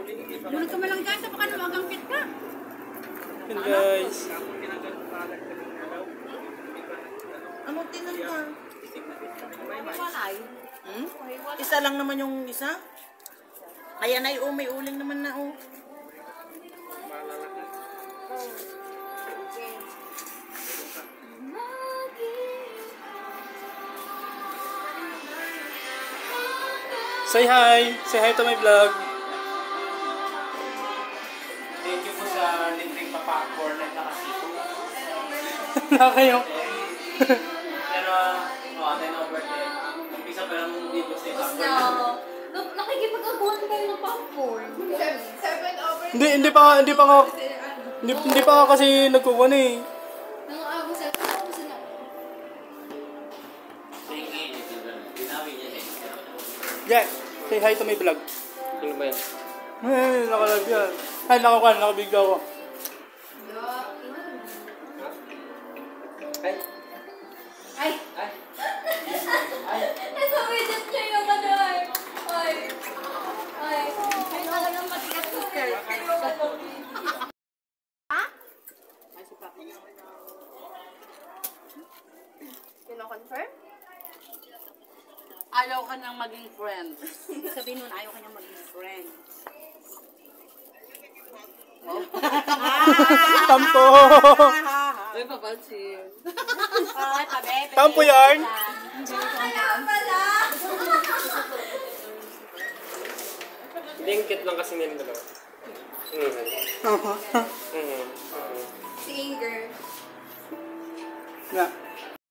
Bulog ka malang guys, baka namagang pit ka. Yun guys. Ano tinan ka? Walay. Isa lang naman yung isa? Kaya na may uling naman na Say hi! Say hi to my vlog! Thank you po sa libreng papakor na nakasito. Na kayo? Pero, atin ang birthday. Umpisa pa lang mong video sa papakor. Nakikipag-abuhan kayo ng popcorn. 7 over. Hindi pa ako kasi nagkukuha na eh. Nang-abo sa ako sila. Yeah, say hi to my vlog. Sino ba yan? Nakalag yan. Ay, nakabigla ko. Ay! Ay! Ay! Nasa widget niya yung ano ay. Ay! Ay! Ay, talagang matigas ko skirt. Ha? Ay, si Papa. Kino-confirm? Ayaw ka nang maging friend. Sabihin nun, ayaw ka nang maging friend. Tampo! Ay, papansin. Ay, pabebe. Tampo yarn! Pala! Hindi, ang cute lang kasi nila dalawa. Si Inger. Na.